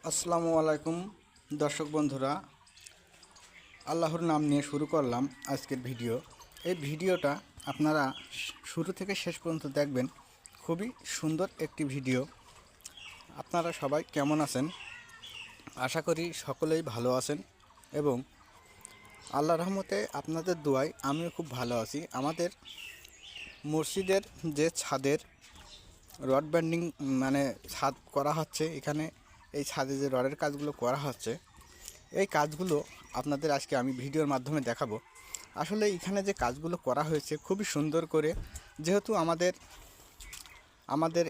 আসসালামু আলাইকুম দর্শক বন্ধুরা, আল্লাহর নাম নিয়ে শুরু করলাম আজকের ভিডিও। এই ভিডিওটা আপনারা শুরু থেকে শেষ পর্যন্ত দেখবেন। খুবই সুন্দর একটি ভিডিও। আপনারা সবাই কেমন আছেন? আশা করি সকলেই ভালো আছেন এবং আল্লাহর রহমতে আপনাদের দোয়ায় আমিও খুব ভালো আছি। আমাদের মসজিদের যে ছাদের রড ব্যান্ডিং ছাদ করা হচ্ছে, এখানে এই ছাদে যে রডের কাজগুলো করা হচ্ছে, এই কাজগুলো আপনাদের আজকে আমি ভিডিওর মাধ্যমে দেখাবো। আসলে এখানে যে কাজগুলো করা হয়েছে খুবই সুন্দর করে, যেহেতু আমাদের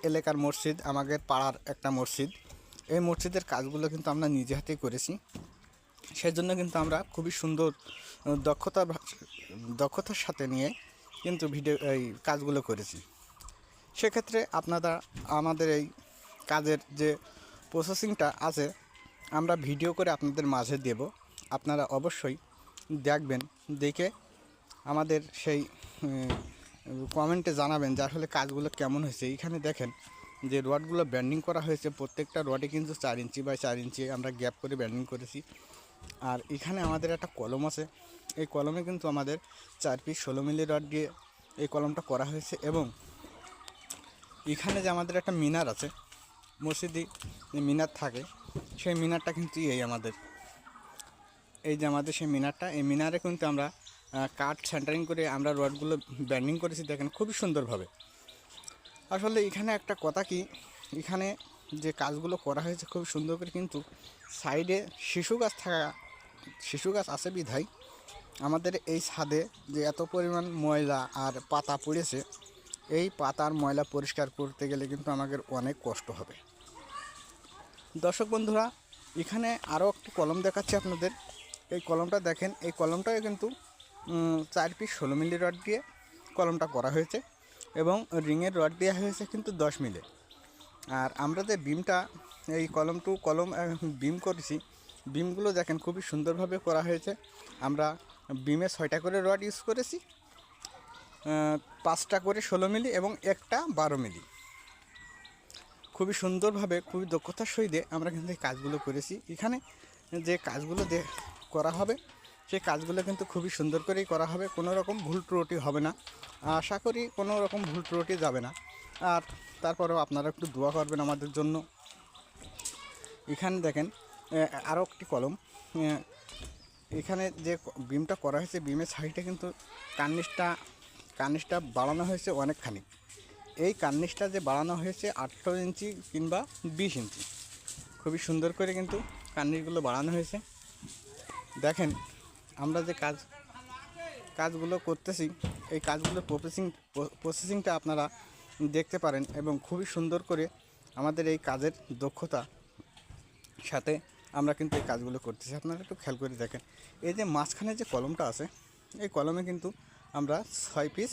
এলাকার মসজিদ, আমাদের পাড়ার একটা মসজিদ, এই মসজিদের কাজগুলো কিন্তু আমরা নিজে হাতেই করেছি। সেজন্য কিন্তু আমরা খুবই সুন্দর দক্ষতার সাথে নিয়ে কিন্তু এই কাজগুলো করেছি। সেক্ষেত্রে আপনারা আমাদের এই কাজের যে প্রসেসিংটা আছে আমরা ভিডিও করে আপনাদের মাঝে দেব। আপনারা অবশ্যই দেখবেন, দেখে আমাদের সেই কমেন্টে জানাবেন যে আসলে কাজগুলো কেমন হয়েছে। এইখানে দেখেন যে রডগুলো ব্যান্ডিং করা হয়েছে, প্রত্যেকটা রডে কিন্তু 4 ইঞ্চি বাই 4 ইঞ্চি আমরা গ্যাপ করে ব্যান্ডিং করেছি। আর এখানে আমাদের একটা কলম আছে, এই কলমে কিন্তু আমাদের 4 পিস 16 মিলি রড দিয়ে এই কলমটা করা হয়েছে। এবং এখানে যে আমাদের একটা মিনার আছে, মসজিদে যে মিনার থাকে, সেই মিনারটা কিন্তু এই যে আমাদের সেই মিনারটা, এই মিনারে কিন্তু আমরা কাঠ সেন্টারিং করে আমরা রডগুলো ব্যান্ডিং করেছি। দেখেন খুবই সুন্দরভাবে। আসলে এখানে একটা কথা কি, এখানে যে কাজগুলো করা হয়েছে খুব সুন্দর করে, কিন্তু সাইডে শিশু গাছ আছে বিধায় আমাদের এই ছাদে যে এত পরিমাণ ময়লা আর পাতা পড়েছে, এই পাতার ময়লা পরিষ্কার করতে গেলে কিন্তু আমাদের অনেক কষ্ট হবে। দর্শক বন্ধুরা, এখানে আরও একটি কলম দেখাচ্ছি আপনাদের। এই কলমটা দেখেন, এই কলমটাও কিন্তু 4 পিস 16 মিলি রড দিয়ে কলমটা করা হয়েছে এবং রিংয়ের রড দেওয়া হয়েছে কিন্তু 10 মিলি। আর আমরা যে বিমটা, এই কলম বিম করেছি, বিমগুলো দেখেন খুবই সুন্দরভাবে করা হয়েছে। আমরা বিমে 6টা করে রড ইউজ করেছি, 5টা করে 16 মিলি এবং একটা 12 মিলি। খুবই সুন্দরভাবে, খুবই দক্ষতার সহিত আমরা কিন্তু এই কাজগুলো করেছি। এখানে যে কাজগুলো করা হবে, সেই কাজগুলো কিন্তু খুবই সুন্দর করেই করা হবে, কোনো রকম ভুল ত্রুটি হবে না। আশা করি কোনো রকম ভুল ত্রুটি যাবে না। আর তারপরেও আপনারা একটু দোয়া করবেন আমাদের জন্য। এখানে দেখেন আরও একটি কলম, এখানে যে বিমটা করা হয়েছে, বিমের সাইডে কিন্তু কার্নিশটা বাড়ানো হয়েছে অনেকখানি। এই কার্নিশটা যে বাড়ানো হয়েছে 18 ইঞ্চি কিংবা 20 ইঞ্চি, খুবই সুন্দর করে কিন্তু কার্নিশগুলো বাড়ানো হয়েছে। দেখেন আমরা যে কাজগুলো করতেছি, এই কাজগুলোর প্রসেসিংটা আপনারা দেখতে পারেন এবং খুবই সুন্দর করে আমাদের এই কাজের দক্ষতা সাথে আমরা কিন্তু এই কাজগুলো করতেছি। আপনারা একটু খেয়াল করে দেখেন, এই যে মাঝখানে যে কলমটা আছে, এই কলমে কিন্তু আমরা 6 পিস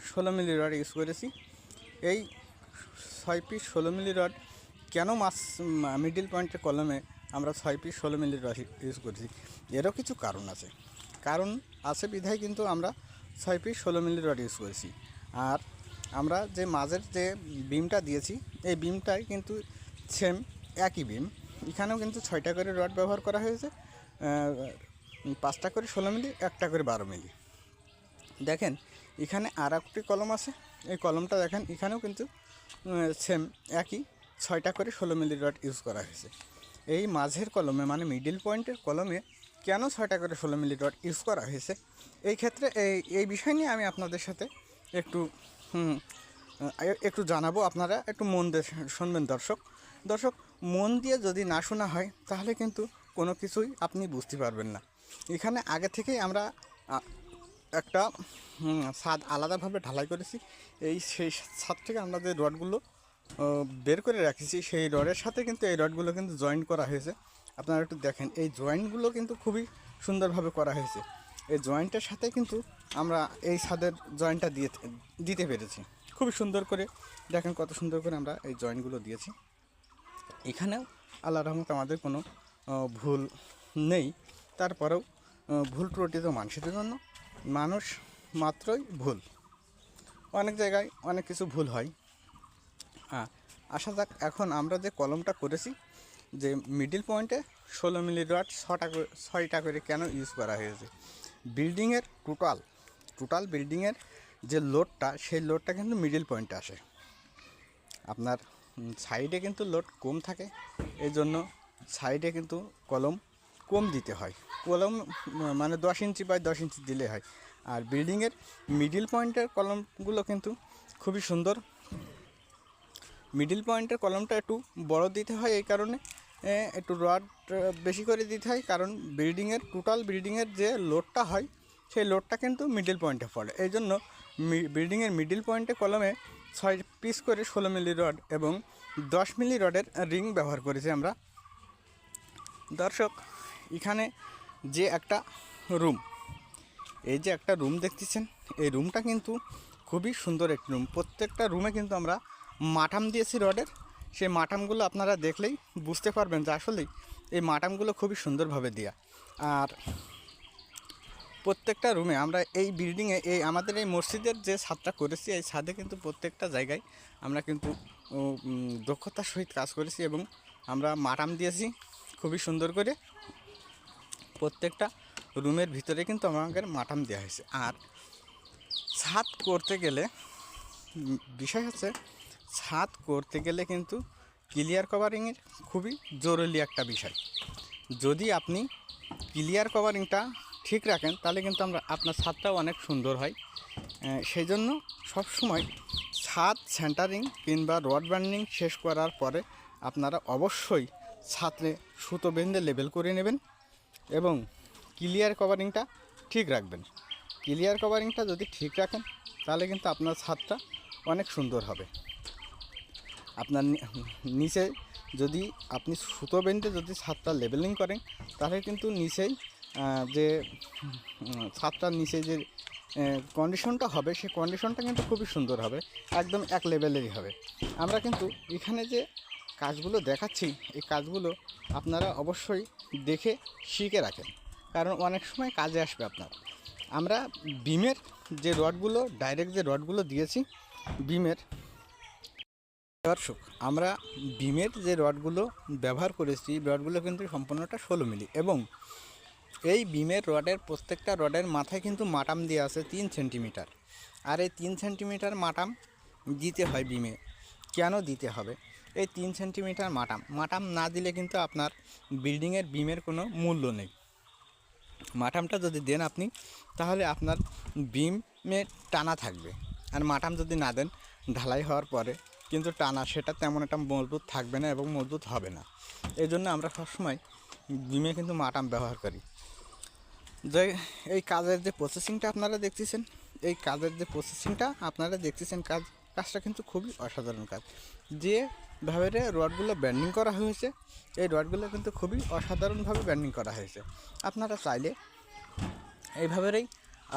16 মিলি রড ইউজ করেছি। এই 6 পিস 16 মিলি রড কেন মিডিল পয়েন্টের কলমে আমরা 6 পিস 16 মিলি রড ইউজ করেছি, এরও কিছু কারণ আছে বিধায় কিন্তু আমরা 6 পিস 16 মিলি রড ইউজ করেছি। আর আমরা যে মাঝের যে বিমটা দিয়েছি, এই বিমটাই কিন্তু সেম একই বিম। এখানেও কিন্তু 6টা করে রড ব্যবহার করা হয়েছে, 5টা করে 16 মিলি, একটা করে 12 মিলি। দেখেন এখানে আর একটি কলম আছে, এই কলমটা দেখেন, এখানেও কিন্তু সেম একই 6টা করে 16 মিলি রড ইউজ করা হয়েছে। এই মাঝের কলমে মিডিল পয়েন্টের কলমে কেন 6টা করে 16 মিলি রড ইউজ করা হয়েছে, এই ক্ষেত্রে এই বিষয় নিয়ে আমি আপনাদের সাথে একটু জানাবো। আপনারা একটু মন দিয়ে শুনবেন। দর্শক মন দিয়ে যদি না শোনা হয় তাহলে কিন্তু কোনো কিছুই আপনি বুঝতে পারবেন না। এখানে আগে থেকেই আমরা একটা ছাদ আলাদাভাবে ঢালাই করেছি। সেই ছাদ থেকে আমরা যে রডগুলো বের করে রাখেছি, সেই রডের সাথে কিন্তু এই রডগুলো কিন্তু জয়েন্ট করা হয়েছে। আপনারা একটু দেখেন, এই জয়েন্টগুলো কিন্তু খুবই সুন্দরভাবে করা হয়েছে। এই জয়েন্টের সাথে কিন্তু আমরা এই ছাদের জয়েন্টটা দিতে পেরেছি খুবই সুন্দর করে। দেখেন কত সুন্দর করে আমরা এই জয়েন্টগুলো দিয়েছি। এখানেও আল্লাহর রহমতে আমাদের কোনো ভুল নেই। তারপরেও ভুল ত্রুটি তো মানুষের জন্য, মানুষ মাত্রই ভুল, অনেক জায়গায় অনেক কিছু ভুল হয়। আসা যাক এখন আমরা যে কলমটা করেছি, যে মিডিল পয়েন্টে 16 মিলি রড 6টা করে কেন ইউজ করা হয়েছে। বিল্ডিংয়ের টোটাল বিল্ডিংয়ের যে লোডটা, সেই লোডটা কিন্তু মিডিল পয়েন্টে আসে। আপনার সাইডে কিন্তু লোড কম থাকে, এই জন্য সাইডে কিন্তু কলম কম দিতে হয়। কলম মানে 10 ইঞ্চি বাই 10 ইঞ্চি দিলে হয়। আর বিল্ডিংয়ের মিডিল পয়েন্টের কলমগুলো কিন্তু খুবই সুন্দর। মিডিল পয়েন্টের কলমটা একটু বড় দিতে হয়, এই কারণে একটু রড বেশি করে দিতে হয়, কারণ টোটাল বিল্ডিংয়ের যে লোডটা হয়, সেই লোডটা কিন্তু মিডিল পয়েন্টে পড়ে। এই জন্য বিল্ডিংয়ের মিডিল পয়েন্টে কলমে 6 পিস করে 16 মিলি রড এবং 10 মিলি রডের রিং ব্যবহার করেছি আমরা। দর্শক, এখানে যে একটা রুম, এই যে একটা রুম দেখতেছেন, এই রুমটা কিন্তু খুবই সুন্দর একটি রুম। প্রত্যেকটা রুমে কিন্তু আমরা মাঠাম দিয়েছি রডের। সেই মাঠামগুলো আপনারা দেখলেই বুঝতে পারবেন যে আসলেই এই মাঠামগুলো খুবই সুন্দরভাবে দেওয়া। আর প্রত্যেকটা রুমে আমরা এই বিল্ডিংয়ে আমাদের এই মসজিদের যে ছাদটা করেছি, এই ছাদে কিন্তু প্রত্যেকটা জায়গায় আমরা কিন্তু দক্ষতার সহিত কাজ করেছি এবং আমরা মাঠাম দিয়েছি খুবই সুন্দর করে। প্রত্যেকটা রুমের ভিতরে কিন্তু আমাদের মাঠাম দেওয়া হয়েছে। আর ছাদ করতে গেলে বিষয় হচ্ছে, ছাদ করতে গেলে কিন্তু ক্লিয়ার কভারিংয়ের খুবই জরুরি একটা বিষয়। যদি আপনি ক্লিয়ার কভারিংটা ঠিক রাখেন, তাহলে কিন্তু আপনার ছাদটাও অনেক সুন্দর হয়। সেই জন্য সবসময় ছাদ সেন্টারিং কিংবা রড ব্যান্ডিং শেষ করার পরে আপনারা অবশ্যই ছাদে সুতো বেঁধে লেবেল করে নেবেন এবং ক্লিয়ার কভারিংটা ঠিক রাখবেন। ক্লিয়ার কভারিংটা যদি ঠিক রাখেন, তাহলে কিন্তু আপনার ছাদটা অনেক সুন্দর হবে। আপনার নিচে যদি আপনি সুতো বেঁধে যদি ছাদটা লেবেলিং করেন, তাহলে কিন্তু নিচেই যে ছাদটার নিচে যে কন্ডিশনটা হবে, সেই কন্ডিশনটা কিন্তু খুবই সুন্দর হবে, একদম এক লেভেলেরই হবে। আমরা কিন্তু এখানে যে কাজগুলো দেখাচ্ছি, এই কাজগুলো আপনারা অবশ্যই দেখে শিখে রাখেন, কারণ অনেক সময় কাজে আসবে আপনার। আমরা বিমের যে রডগুলো, ডাইরেক্ট যে রডগুলো দিয়েছি বিমের, দর্শক, আমরা বিমের যে রডগুলো ব্যবহার করেছি, রডগুলো কিন্তু সম্পূর্ণটা 16 মিলি এবং এই বিমের রডের প্রত্যেকটা রডের মাথায় কিন্তু মাটাম দেওয়া আছে 3 সেন্টিমিটার। আর এই 3 সেন্টিমিটার মাটাম দিতে হয় বিমে। কেন দিতে হবে? এই 3 সেন্টিমিটার মাটাম না দিলে কিন্তু আপনার বিল্ডিংয়ের বিমের কোনো মূল্য নেই। মাটামটা যদি দেন আপনি, তাহলে আপনার বিমে টানা থাকবে। আর মাটাম যদি না দেন, ঢালাই হওয়ার পরে কিন্তু টানা সেটা তেমন একটা মজবুত থাকবে না এবং মজবুত হবে না। এই জন্য আমরা সবসময় বিমে কিন্তু মাটাম ব্যবহার করি। যে এই কাজের যে প্রসেসিংটা আপনারা দেখতেছেন, এই কাজের যে প্রসেসিংটা আপনারা দেখতেছেন, কাজটা কিন্তু খুবই অসাধারণ কাজ। যেভাবে রডগুলো ব্যান্ডিং করা হয়েছে, এই রডগুলো কিন্তু খুবই অসাধারণভাবে ব্যান্ডিং করা হয়েছে। আপনারা চাইলে এইভাবেই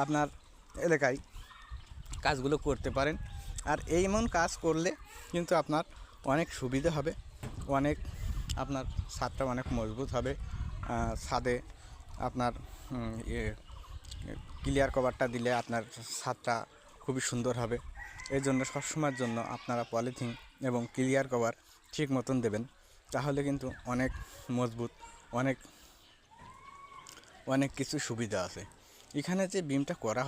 আপনার এলাকায় কাজগুলো করতে পারেন। আর এমন কাজ করলে কিন্তু আপনার অনেক সুবিধা হবে, অনেক আপনার ছাদটা অনেক মজবুত হবে। ছাদে আপনার ক্লিয়ার কভারটা দিলে আপনার ছাদটা খুবই সুন্দর হবে। এই জন্য সবসময়ের জন্য আপনারা পলিথিন এবং ক্লিয়ার কভার ঠিক মতন দেবেন, তাহলে কিন্তু অনেক মজবুত, অনেক কিছু সুবিধা আছে। এখানে যে বিমটা করা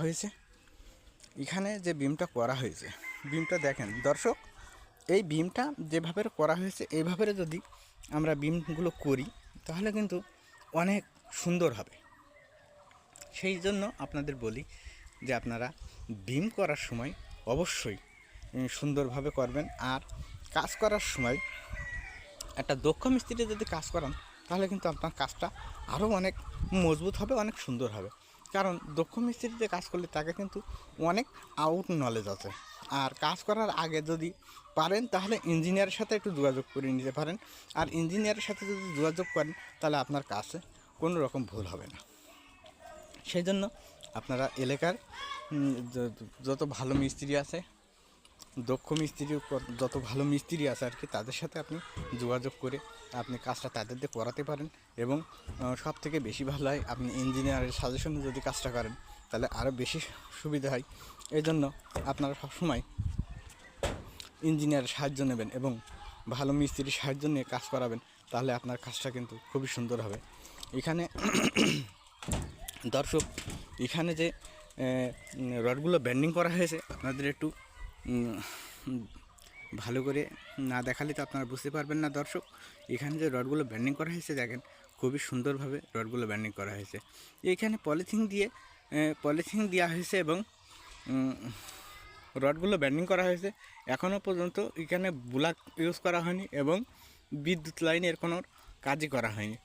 হয়েছে, বিমটা দেখেন দর্শক, এই বিমটা যেভাবে করা হয়েছে, এইভাবে যদি আমরা বিমগুলো করি, তাহলে কিন্তু অনেক সুন্দর হবে। সেই জন্য আপনাদের বলি যে আপনারা বিম করার সময় অবশ্যই সুন্দরভাবে করবেন। আর কাজ করার সময় একটা দক্ষ মিস্ত্রি যদি কাজ করান, তাহলে কিন্তু আপনার কাজটা আরও অনেক মজবুত হবে, অনেক সুন্দর হবে। কারণ দক্ষ মিস্ত্রিতে কাজ করলে তাকে কিন্তু অনেক আউট নলেজ আছে। আর কাজ করার আগে যদি পারেন, তাহলে ইঞ্জিনিয়ারের সাথে একটু যোগাযোগ করে নিতে পারেন। আর ইঞ্জিনিয়ারের সাথে যদি যোগাযোগ করেন, তাহলে আপনার কাজে কোনো রকম ভুল হবে না। সেই জন্য আপনারা এলাকার যত ভালো মিস্ত্রি আছে, দক্ষ মিস্ত্রি, যত ভালো মিস্ত্রি আছে আর কি, তাদের সাথে আপনি যোগাযোগ করে আপনি কাজটা তাদের দিয়ে করাতে পারেন। এবং সব থেকে বেশি ভালো হয় আপনি ইঞ্জিনিয়ারের সাজেশনে যদি কাজটা করেন, তাহলে আরও বেশি সুবিধা হয়। এই জন্য আপনারা সবসময় ইঞ্জিনিয়ারের সাহায্য নেবেন এবং ভালো মিস্ত্রির সাহায্য নিয়ে কাজ করাবেন, তাহলে আপনার কাজটা কিন্তু খুবই সুন্দর হবে। এখানে দর্শক, এখানে যে রডগুলো ব্যান্ডিং করা হয়েছে, আপনাদের একটু ভালো করে না দেখালে তো আপনারা বুঝতে পারবেন না দর্শক। এখানে যে রডগুলো ব্যান্ডিং করা হয়েছে দেখেন, খুবই সুন্দরভাবে রডগুলো ব্যান্ডিং করা হয়েছে। এইখানে পলিথিন দেওয়া হয়েছে এবং রডগুলো ব্যান্ডিং করা হয়েছে। এখনও পর্যন্ত এখানে ব্লক ইউজ করা হয়নি এবং বিদ্যুৎ লাইনের কোনো কাজই করা হয়নি।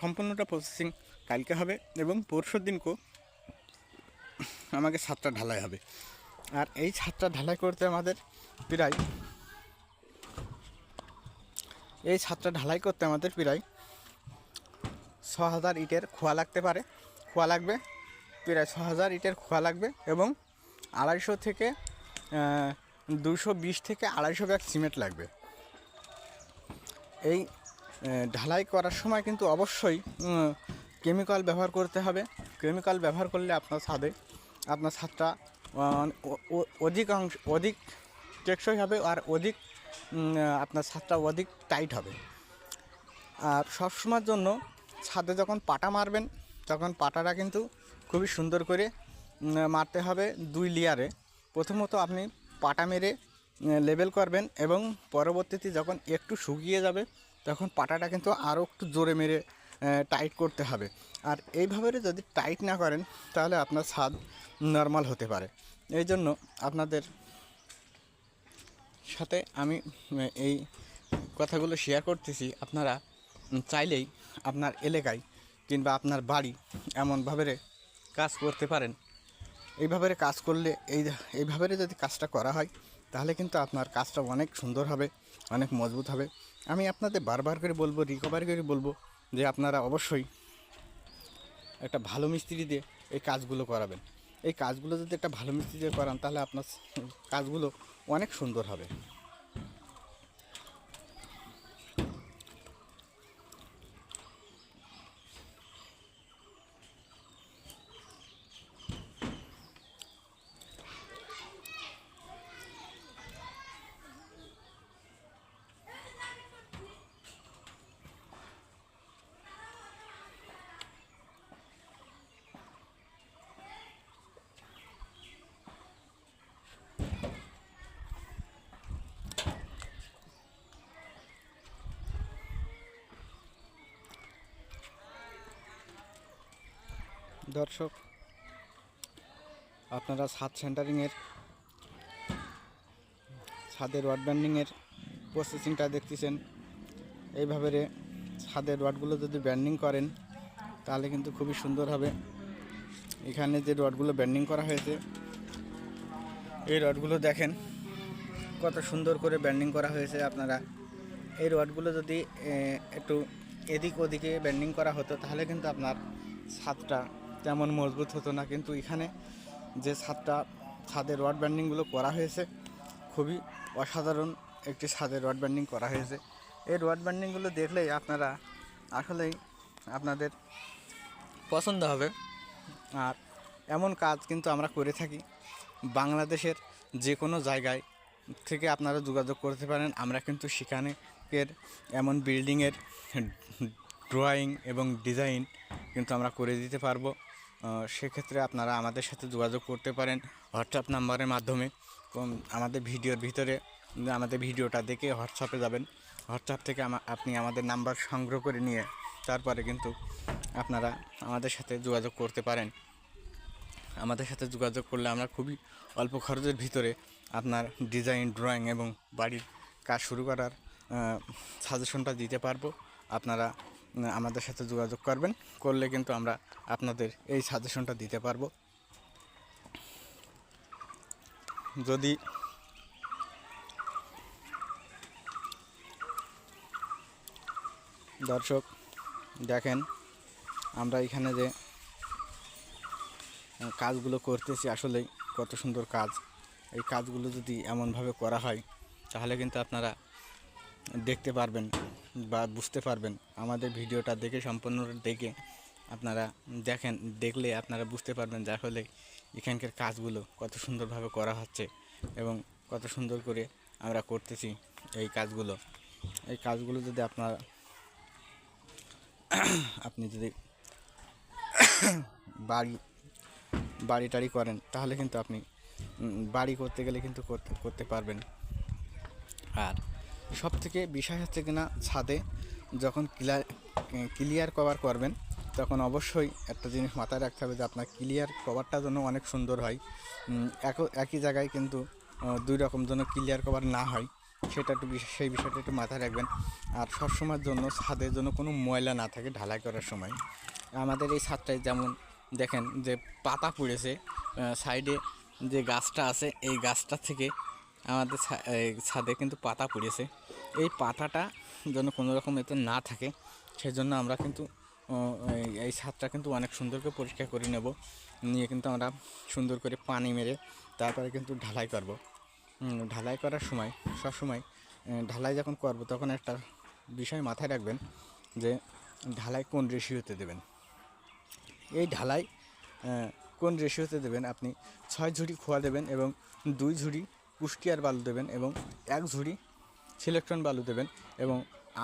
সম্পূর্ণটা প্রসেসিং কালকে হবে এবং পরশু দিনকেও আমাকে ছাদটা ঢালাই হবে। আর এই ছাদটা ঢালাই করতে আমাদের প্রায় 6,000 ইটের খোয়া লাগতে পারে। প্রায় 6,000 ইটের খোয়া লাগবে এবং 250 থেকে 220 থেকে 250 ব্যাগ সিমেন্ট লাগবে। এই ঢালাই করার সময় কিন্তু অবশ্যই কেমিক্যাল ব্যবহার করতে হবে। কেমিক্যাল ব্যবহার করলে আপনার ছাদটা অধিক টেকসই হবে আর আপনার ছাদটা অধিক টাইট হবে। আর সবসময়ের জন্য ছাদে যখন পাটা মারবেন, তখন পাটাটা কিন্তু খুবই সুন্দর করে মারতে হবে 2 লেয়ারে। প্রথমত আপনি পাটা মেরে লেবেল করবেন এবং পরবর্তীতে যখন একটু শুকিয়ে যাবে তখন পাটাটা কিন্তু আরও একটু জোরে মেরে টাইট করতে হবে। আর এইভাবে যদি টাইট না করেন তাহলে আপনার ছাদ নরমাল হতে পারে। এই জন্য আপনাদের সাথে আমি এই কথাগুলো শেয়ার করতেছি। আপনারা চাইলেই আপনার এলাকায় কিংবা আপনার বাড়ি এমনভাবে কাজ করতে পারেন। এইভাবে কাজ করলে এইভাবে যদি কাজটা করা হয় তাহলে কিন্তু আপনার কাজটা অনেক সুন্দর হবে, অনেক মজবুত হবে। আমি আপনাদের বারবার করে বলবো, রিকভারি করে বলবো যে আপনারা অবশ্যই একটা ভালো মিস্ত্রি দিয়ে এই কাজগুলো করাবেন। এই কাজগুলো যদি একটা ভালো মিস্ত্রি দিয়ে করান তাহলে আপনার কাজগুলো অনেক সুন্দর হবে। দর্শক, আপনারা ছাদের রড ব্যান্ডিংয়ের প্রসেসিংটা দেখতেছেন। এইভাবে ছাদের রডগুলো যদি ব্যান্ডিং করেন তাহলে কিন্তু খুবই সুন্দর হবে। এখানে যে রডগুলো ব্যান্ডিং করা হয়েছে, এই রডগুলো দেখেন কত সুন্দর করে ব্যান্ডিং করা হয়েছে। আপনারা এই রডগুলো যদি একটু এদিক ওদিকে ব্যান্ডিং করা হতো তাহলে কিন্তু আপনার ছাদটা তেমন মজবুত হতো না। কিন্তু এখানে যে ছাদের রড ব্যান্ডিংগুলো করা হয়েছে, খুবই অসাধারণ একটি ছাদের রড ব্যান্ডিং করা হয়েছে। এই রড ব্যান্ডিংগুলো দেখলেই আসলেই আপনাদের পছন্দ হবে। আর এমন কাজ কিন্তু আমরা করে থাকি। বাংলাদেশের যে কোনো জায়গায় থেকে আপনারা যোগাযোগ করতে পারেন। আমরা কিন্তু সেখানের এমন বিল্ডিংয়ের ড্রয়িং এবং ডিজাইন কিন্তু আমরা করে দিতে পারবো। সেক্ষেত্রে আপনারা আমাদের সাথে যোগাযোগ করতে পারেন হোয়াটসঅ্যাপ নাম্বারের মাধ্যমে। আমাদের ভিডিওর ভিতরে আমাদের ভিডিওটা দেখে হোয়াটসঅ্যাপে যাবেন। হোয়াটসঅ্যাপ থেকে আপনি আমাদের নাম্বার সংগ্রহ করে নিয়ে তারপরে কিন্তু আপনারা আমাদের সাথে যোগাযোগ করতে পারেন। আমাদের সাথে যোগাযোগ করলে আমরা খুবই অল্প খরচের ভিতরে আপনার ডিজাইন, ড্রয়িং এবং বাড়ির কাজ শুরু করার সাজেশনটা দিতে পারবো। আপনারা আমাদের সাথে যোগাযোগ করলে কিন্তু আমরা আপনাদের এই সাজেশনটা দিতে পারবো। যদি দর্শক দেখেন, আমরা এখানে যে কাজগুলো করতেছি আসলেই কত সুন্দর কাজ। এই কাজগুলো যদি এমনভাবে করা হয় তাহলে কিন্তু আপনারা দেখতে পারবেন বা বুঝতে পারবেন। আমাদের ভিডিওটা দেখে সম্পূর্ণ দেখে আপনারা দেখলে আপনারা বুঝতে পারবেন যে আসলে এখানকার কাজগুলো কত সুন্দরভাবে করা হচ্ছে এবং কত সুন্দর করে আমরা করতেছি। এই কাজগুলো যদি আপনি যদি বাড়ি টাড়ি করেন, তাহলে কিন্তু আপনি বাড়ি করতে গেলে কিন্তু করতে পারবেন। আর সবথেকে বিষয় হচ্ছে কিনা, ছাদে যখন ক্লিয়ার কভার করবেন, তখন অবশ্যই একটা জিনিস মাথায় রাখতে হবে যে আপনার ক্লিয়ার কভারটা যেন অনেক সুন্দর হয়। একই জায়গায় কিন্তু দুই রকম যেন ক্লিয়ার কভার না হয়, সেই বিষয়টা একটু মাথায় রাখবেন। আর সবসময়ের জন্য ছাদের জন্য কোনো ময়লা না থাকে ঢালাই করার সময়। আমাদের এই ছাদটায় যেমন দেখেন যে পাতা পড়েছে, সাইডে যে গাছটা আছে এই গাছটা থেকে আমাদের ছাদে কিন্তু পাতা পড়েছে। এই পাতাটা যেন কোনো রকম এতে না থাকে, সেজন্য আমরা কিন্তু এই ছাদটা কিন্তু অনেক সুন্দর করে পরিষ্কার করে নেব, নিয়ে কিন্তু আমরা সুন্দর করে পানি মেরে তারপরে কিন্তু ঢালাই করব। ঢালাই করার সময় সবসময় ঢালাই যখন করব তখন একটা বিষয় মাথায় রাখবেন যে ঢালাই কোন রেশিওতে দেবেন। এই ঢালাই কোন রেশিওতে দেবেন, আপনি 6 ঝুড়ি খোয়া দেবেন এবং 2 ঝুড়ি কুষ্টিয়ার বালু দেবেন এবং 1 ঝুড়ি সিলেকশন বালু দেবেন এবং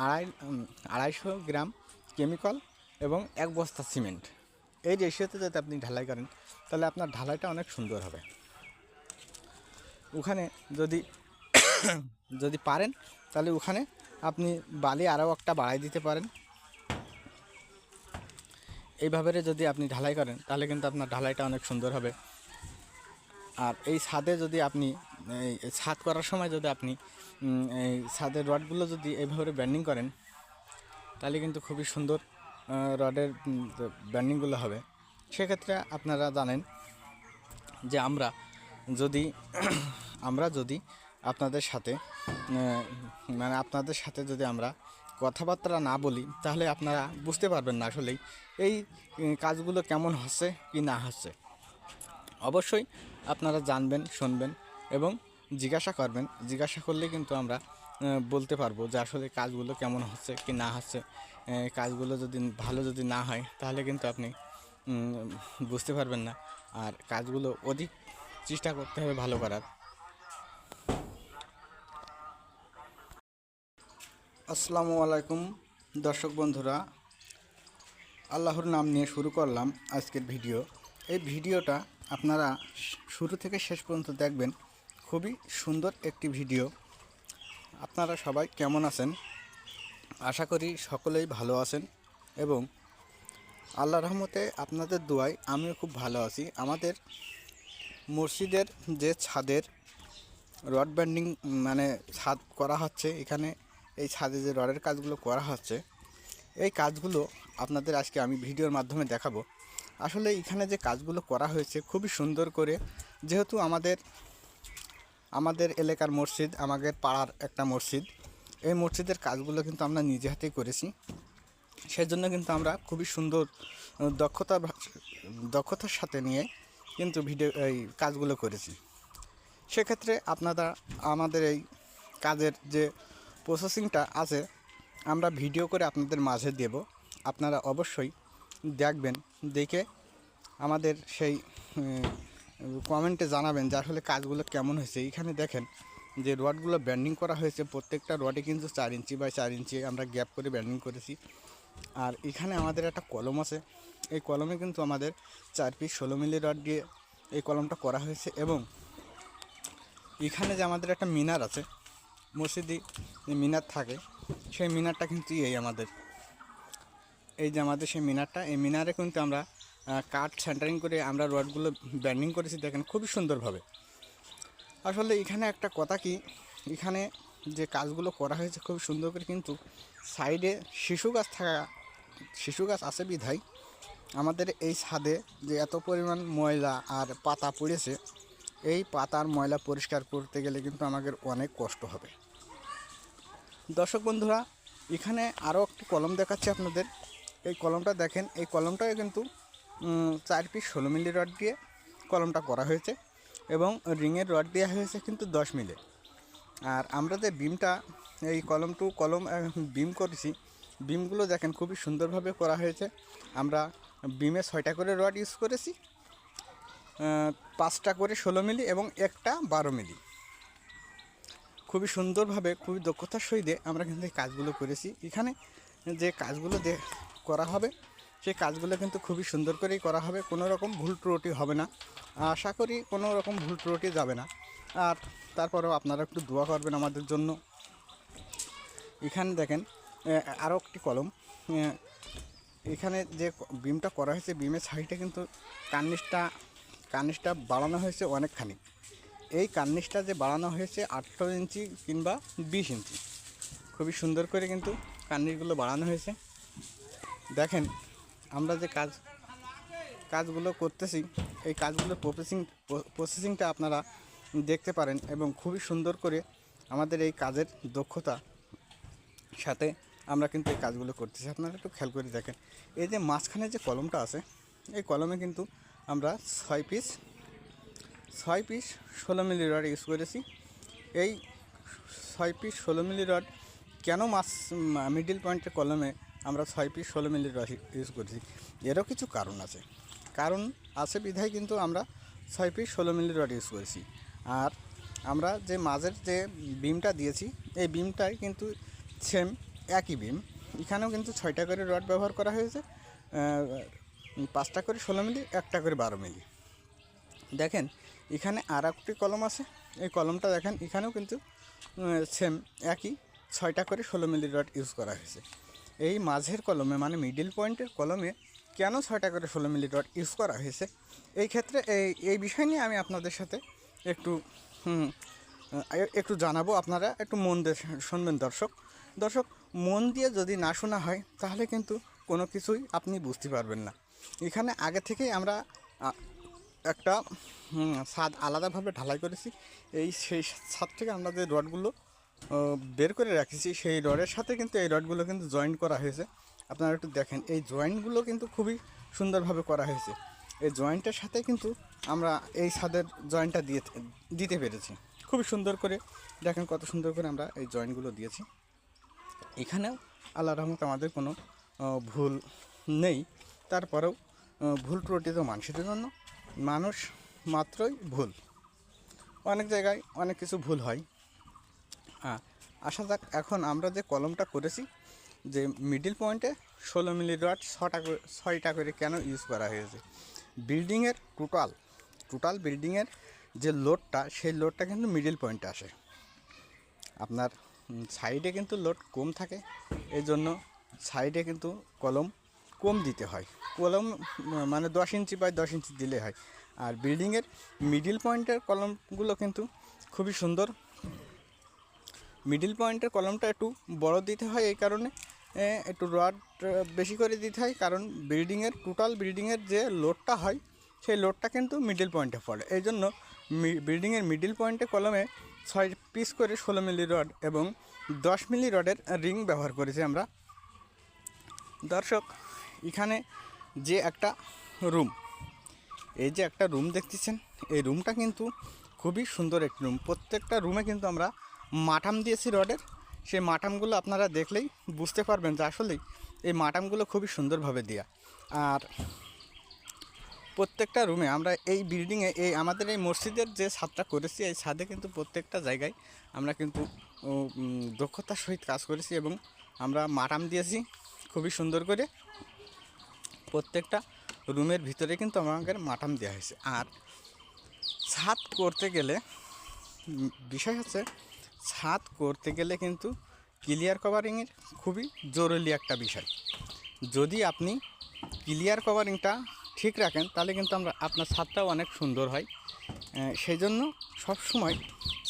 250 গ্রাম কেমিক্যাল এবং 1 বস্তা সিমেন্ট। এই রেশিওতে যদি আপনি ঢালাই করেন, তাহলে আপনার ঢালাইটা অনেক সুন্দর হবে। ওখানে যদি পারেন, তাহলে ওখানে আপনি বালি আরও একটা বাড়াই দিতে পারেন। এইভাবে যদি আপনি ঢালাই করেন, তাহলে কিন্তু আপনার ঢালাইটা অনেক সুন্দর হবে। আর এই ছাদে যদি আপনি এই ছাদ করার সময় যদি আপনি এই ছাদের রডগুলো যদি এইভাবে ব্যান্ডিং করেন, তাহলে কিন্তু খুবই সুন্দর রডের ব্যান্ডিংগুলো হবে। সেক্ষেত্রে আপনারা জানেন যে আমরা যদি আপনাদের সাথে যদি আমরা কথাবার্তা না বলি, তাহলে আপনারা বুঝতে পারবেন না আসলেই এই কাজগুলো কেমন হচ্ছে কি না হচ্ছে। অবশ্যই আপনারা জানবেন, শুনবেন এবং জিজ্ঞাসা করবেন। জিজ্ঞাসা করলে কিন্তু আমরা বলতে পারবো যে আসলে কাজগুলো কেমন হচ্ছে কি না হচ্ছে। কাজগুলো যদি না হয়, তাহলে কিন্তু আপনি বুঝতে পারবেন না। আর কাজগুলো অধিক চেষ্টা করতে হবে ভালো করার। আসসালামু আলাইকুম দর্শক বন্ধুরা, আল্লাহর নাম নিয়ে শুরু করলাম আজকের ভিডিও। এই ভিডিওটা আপনারা শুরু থেকে শেষ পর্যন্ত দেখবেন, খুবই সুন্দর একটি ভিডিও। আপনারা সবাই কেমন আছেন? আশা করি সকলেই ভালো আছেন এবং আল্লাহর রহমতে আপনাদের দোয়ায় আমিও খুব ভালো আছি। আমাদের মসজিদের যে ছাদের রড ব্যান্ডিং ছাদ করা হচ্ছে, এখানে এই ছাদে যে রডের কাজগুলো করা হচ্ছে, এই কাজগুলো আপনাদের আজকে আমি ভিডিওর মাধ্যমে দেখাবো। আসলে এখানে যে কাজগুলো করা হয়েছে খুবই সুন্দর করে, যেহেতু আমাদের এলাকার মসজিদ, আমাদের পাড়ার একটা মসজিদ, এই মসজিদের কাজগুলো কিন্তু আমরা নিজে হাতেই করেছি। সেজন্য কিন্তু আমরা খুবই সুন্দর দক্ষতার সাথে নিয়ে কিন্তু এই কাজগুলো করেছি। সেক্ষেত্রে আপনারা আমাদের এই কাজের যে প্রসেসিংটা আছে, আমরা ভিডিও করে আপনাদের মাঝে দেব। আপনারা অবশ্যই দেখবেন, দেখে আমাদের সেই কমেন্টে জানাবেন যে আসলে কাজগুলো কেমন হয়েছে। এখানে দেখেন যে রডগুলো ব্যান্ডিং করা হয়েছে, প্রত্যেকটা রডে কিন্তু 4 ইঞ্চি বাই 4 ইঞ্চি আমরা গ্যাপ করে ব্যান্ডিং করেছি। আর এখানে আমাদের একটা কলম আছে, এই কলমে কিন্তু আমাদের 4 পিস 16 মিলি রড দিয়ে এই কলমটা করা হয়েছে। এবং এখানে যে আমাদের একটা মিনার আছে, মসজিদে যে মিনার থাকে, সেই মিনারটা কিন্তু এই যে আমাদের সেই মিনারটা, এই মিনারে কিন্তু আমরা কাঠ সেন্টারিং করে আমরা রডগুলো ব্যান্ডিং করেছি। দেখেন খুবই সুন্দরভাবে। আসলে এখানে একটা কথা কি, এখানে যে কাজগুলো করা হয়েছে খুব সুন্দর করে, কিন্তু সাইডে শিশু গাছ আছে বিধায় আমাদের এই ছাদে যে এত পরিমাণ ময়লা আর পাতা পড়েছে, এই পাতার ময়লা পরিষ্কার করতে গেলে কিন্তু আমাদের অনেক কষ্ট হবে। দর্শক বন্ধুরা, এখানে আরও একটি কলম দেখাচ্ছি আপনাদের। এই কলমটা দেখেন, এই কলমটাও কিন্তু 4 পিস 16 মিলি রড দিয়ে কলমটা করা হয়েছে এবং রিংয়ের রড দেওয়া হয়েছে কিন্তু 10 মিলি। আর আমরা যে বিমটা এই কলম বিম করেছি, বিমগুলো দেখেন খুবই সুন্দরভাবে করা হয়েছে। আমরা বিমে 6টা করে রড ইউজ করেছি, 5টা করে 16 মিলি এবং একটা 12 মিলি। খুবই সুন্দরভাবে খুবই দক্ষতার সহিত আমরা কিন্তু এই কাজগুলো করেছি। এখানে যে কাজগুলো করা হবে সেই কাজগুলো কিন্তু খুবই সুন্দর করেই করা হবে, কোনো রকম ভুল ত্রুটি হবে না। আশা করি কোনো রকম ভুল ত্রুটি যাবে না। আর তারপরেও আপনারা একটু দোয়া করবেন আমাদের জন্য। এখানে দেখেন আরও একটি কলম, এখানে যে বিমটা করা হয়েছে বিমের সাইডে কিন্তু কার্নিশটা বাড়ানো হয়েছে অনেকখানি। এই কার্নিশটা যে বাড়ানো হয়েছে 18 ইঞ্চি কিংবা 20 ইঞ্চি, খুবই সুন্দর করে কিন্তু কার্নিশগুলো বাড়ানো হয়েছে। দেখেন আমরা যে কাজগুলো করতেছি এই কাজগুলোর প্রসেসিংটা আপনারা দেখতে পারেন এবং খুবই সুন্দর করে আমাদের এই কাজের দক্ষতা সাথে আমরা কিন্তু এই কাজগুলো করতেছি। আপনারা একটু খেয়াল করে দেখেন, এই যে মাঝখানে যে কলমটা আছে এই কলমে কিন্তু আমরা 6 পিস 16 মিলি রড ইউজ করেছি। এই 6 পিস 16 মিলি রড কেন মিডিল পয়েন্টের কলমে আমরা 6 পিস 16 মিলি রড ইউজ করেছি, এরও কিছু কারণ আছে বিধায় কিন্তু আমরা 6 পিস 16 মিলি রড ইউজ করেছি। আর আমরা যে মাঝের যে বিমটা দিয়েছি এই বিমটাই কিন্তু সেম একই বিম, এখানেও কিন্তু 6টা করে রড ব্যবহার করা হয়েছে, 5টা করে 16 মিলি, 1টা করে 12 মিলি। দেখেন এখানে আর একটি কলম আছে, এই কলমটা দেখেন এখানেও কিন্তু সেম একই 6টা করে 16 মিলি রড ইউজ করা হয়েছে। এই মাঝের কলমে মানে মিডিল পয়েন্টের কলমে কেন 6টা করে 16 মিলি রড ইউজ করা হয়েছে, এই ক্ষেত্রে এই বিষয় নিয়ে আমি আপনাদের সাথে একটু জানাবো। আপনারা একটু মন দিয়ে শুনবেন। দর্শক মন দিয়ে যদি না শোনা হয় তাহলে কিন্তু কোনো কিছুই আপনি বুঝতে পারবেন না। এখানে আগে থেকেই আমরা একটা ছাদ আলাদাভাবে ঢালাই করেছি। সেই ছাদ থেকে আমরা যে রডগুলো বের করে রাখেছি সেই রডের সাথে কিন্তু এই রডগুলো কিন্তু জয়েন্ট করা হয়েছে। আপনারা একটু দেখেন এই জয়েন্টগুলো কিন্তু খুবই সুন্দরভাবে করা হয়েছে। এই জয়েন্টের সাথে কিন্তু আমরা এই ছাদের জয়েন্টটা দিতে পেরেছি খুবই সুন্দর করে। দেখেন কত সুন্দর করে আমরা এই জয়েন্টগুলো দিয়েছি। এখানেও আল্লাহর রহমতে আমাদের কোনো ভুল নেই। তারপরেও ভুল ত্রুটি তো মানুষের জন্য, মানুষ মাত্রই ভুল, অনেক জায়গায় অনেক কিছু ভুল হয়। আসা যাক, এখন আমরা যে কলমটা করেছি যে মিডিল পয়েন্টে 16 মিলি রড 6টা করে কেন ইউজ করা হয়েছে, বিল্ডিংয়ের টোটাল বিল্ডিংয়ের যে লোডটা সেই লোডটা কিন্তু মিডিল পয়েন্টে আসে। আপনার সাইডে কিন্তু লোড কম থাকে, এই জন্য সাইডে কিন্তু কলম কম দিতে হয়। কলম মানে 10 ইঞ্চি বাই 10 ইঞ্চি দিলে হয়। আর বিল্ডিংয়ের মিডিল পয়েন্টের কলমগুলো কিন্তু খুবই সুন্দর। মিডিল পয়েন্টের কলমটা একটু বড় দিতে হয়, এই কারণে একটু রড বেশি করে দিতে হয়, কারণ টোটাল বিল্ডিংয়ের যে লোডটা হয় সেই লোডটা কিন্তু মিডিল পয়েন্টে পড়ে। এই জন্য বিল্ডিংয়ের মিডিল পয়েন্টে কলমে 6 পিস করে 16 মিলি রড এবং 10 মিলি রডের রিং ব্যবহার করেছি আমরা। দর্শক এখানে যে একটা রুম, এই যে একটা রুম দেখতেছেন, এই রুমটা কিন্তু খুবই সুন্দর একটি রুম। প্রত্যেকটা রুমে কিন্তু আমরা মাঠাম দিয়েছি রডের। সেই মাঠামগুলো আপনারা দেখলেই বুঝতে পারবেন যে আসলেই এই মাঠামগুলো খুবই সুন্দরভাবে দেওয়া। আর প্রত্যেকটা রুমে আমরা এই বিল্ডিংয়ে আমাদের এই মসজিদের যে ছাদটা করেছি এই ছাদে কিন্তু প্রত্যেকটা জায়গায় আমরা কিন্তু দক্ষতার সহিত কাজ করেছি এবং আমরা মাঠাম দিয়েছি খুবই সুন্দর করে। প্রত্যেকটা রুমের ভিতরে কিন্তু আমাদের মাঠাম দেওয়া হয়েছে। আর ছাদ করতে গেলে বিষয় হচ্ছে, ছাদ করতে গেলে কিন্তু ক্লিয়ার কভারিংয়ের খুবই জরুরি একটা বিষয়। যদি আপনি ক্লিয়ার কভারিংটা ঠিক রাখেন তাহলে কিন্তু আপনার ছাদটাও অনেক সুন্দর হয়। সেই জন্য সবসময়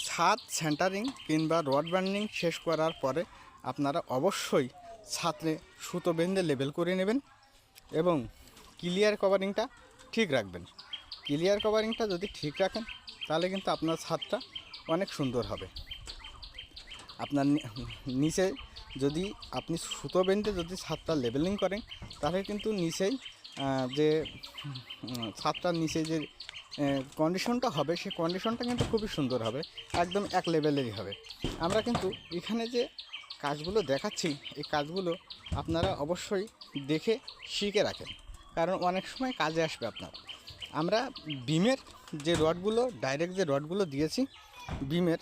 ছাদ সেন্টারিং কিংবা রড বার্নিং শেষ করার পরে আপনারা অবশ্যই ছাদে সুতো বেঁধে লেবেল করে নেবেন এবং ক্লিয়ার কভারিংটা ঠিক রাখবেন। ক্লিয়ার কভারিংটা যদি ঠিক রাখেন তাহলে কিন্তু আপনার ছাদটা অনেক সুন্দর হবে। আপনার নিচে যদি আপনি সুতো বেঁধে যদি ছাদটা লেবেলিং করেন তাহলে কিন্তু নিচেই যে ছাদটার নিচে যে কন্ডিশনটা হবে সেই কন্ডিশনটা কিন্তু খুবই সুন্দর হবে, একদম এক লেভেলেরই হবে। আমরা কিন্তু এখানে যে কাজগুলো দেখাচ্ছি এই কাজগুলো আপনারা অবশ্যই দেখে শিখে রাখেন, কারণ অনেক সময় কাজে আসবে আপনার। আমরা বিমের যে রডগুলো ডাইরেক্ট যে রডগুলো দিয়েছি বিমের